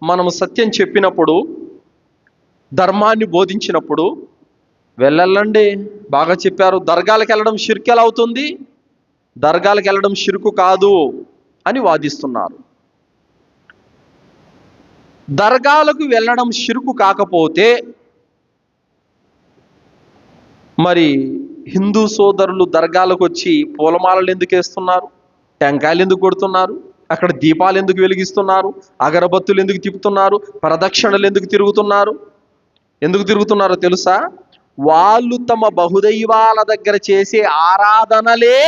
మనము సత్యం చెప్పినప్పుడు, ధర్మాన్ని బోధించినప్పుడు వెళ్ళండి బాగా చెప్పారు, దర్గాలకు వెళ్ళడం షిర్క్ ఎలా అవుతుంది, దర్గాలకు వెళ్ళడం షిర్కు కాదు అని వాదిస్తున్నారు. దర్గాలకు వెళ్ళడం షిర్కు కాకపోతే మరి హిందూ సోదరులు దర్గాలకు వచ్చి పూలమాలలు ఎందుకు వేస్తున్నారు, టెంకాయలు ఎందుకు కొడుతున్నారు, అక్కడ దీపాలు ఎందుకు వెలిగిస్తున్నారు, అగరబత్తులు ఎందుకు తిప్పుతున్నారు, ప్రదక్షిణలు ఎందుకు తిరుగుతున్నారో తెలుసా? వాళ్ళు తమ బహుదైవాల దగ్గర చేసే ఆరాధనలే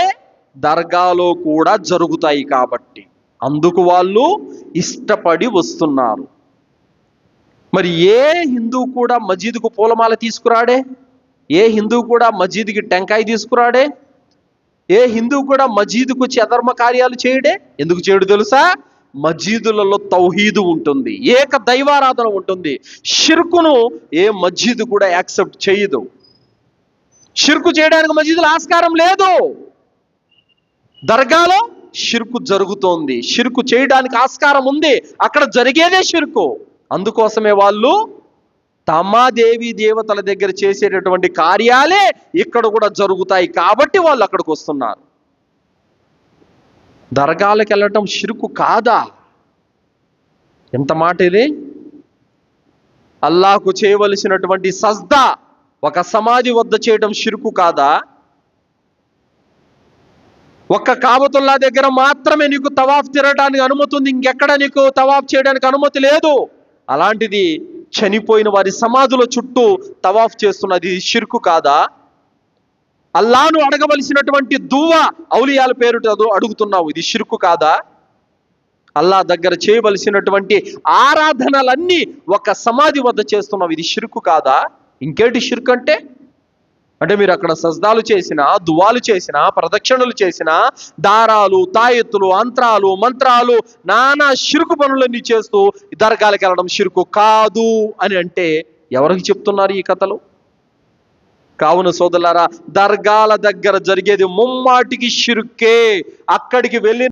దర్గాలో కూడా జరుగుతాయి కాబట్టి అందుకు వాళ్ళు ఇష్టపడి వస్తున్నారు. మరి ఏ హిందూ కూడా మసీదుకు పూలమాల తీసుకురాడే, ఏ హిందూ కూడా మసీదుకి టెంకాయ తీసుకురాడే, ఏ హిందూ కూడా మసీదుకు వచ్చి అధర్మ కార్యాలు చేయడే. ఎందుకు చేయడు తెలుసా? మసీదులలో తౌహీదు ఉంటుంది, ఏక దైవారాధన ఉంటుంది. షిర్కును ఏ మసీదు కూడా యాక్సెప్ట్ చేయదు. షిర్కు చేయడానికి మసీదులో ఆస్కారం లేదు. దర్గాలో షిర్కు జరుగుతోంది, షిర్కు చేయడానికి ఆస్కారం ఉంది, అక్కడ జరిగేదే షిర్కు. అందుకోసమే వాళ్ళు తమ దేవి దేవతల దగ్గర చేసేటటువంటి కార్యాలే ఇక్కడ కూడా జరుగుతాయి కాబట్టి వాళ్ళు అక్కడికి వస్తున్నారు. దర్గాలకు వెళ్ళటం షిర్కు కాదా? ఎంత మాట ఇది! అల్లాహకు చేయవలసినటువంటి సజ్దా ఒక సమాధి వద్ద చేయడం షిర్కు కాదా? ఒక్క కాబతుల్లా దగ్గర మాత్రమే నీకు తవాఫ్ తిరగడానికి అనుమతి ఉంది, ఇంకెక్కడ నీకు తవాఫ్ చేయడానికి అనుమతి లేదు. అలాంటిది చనిపోయిన వారి సమాధుల చుట్టూ తవాఫ్ చేస్తున్నది షిర్కు కాదా? అల్లాను అడగవలసినటువంటి దువా ఔలియాల పేరుట అడుగుతున్నావు, ఇది షిర్కు కాదా? అల్లా దగ్గర చేయవలసినటువంటి ఆరాధనలన్నీ ఒక సమాధి వద్ద చేస్తున్నావు, ఇది షిర్కు కాదా? ఇంకేంటి షిర్క్ అంటే మీరు అక్కడ సజ్దాలు చేసినా, దువాలు చేసినా, ప్రదక్షిణలు చేసినా, దారాలు, తాయెత్తులు, అంత్రాలు, మంత్రాలు, నానా షిర్కు పనులన్నీ చేస్తూ దర్గాలకు వెళ్ళడం షిర్కు కాదు అని అంటే ఎవరికి చెప్తున్నారు ఈ కథలు? కావున సోదరులారా, దర్గాల దగ్గర జరిగేది ముమ్మాటికి షిర్కే. అక్కడికి వెళ్ళి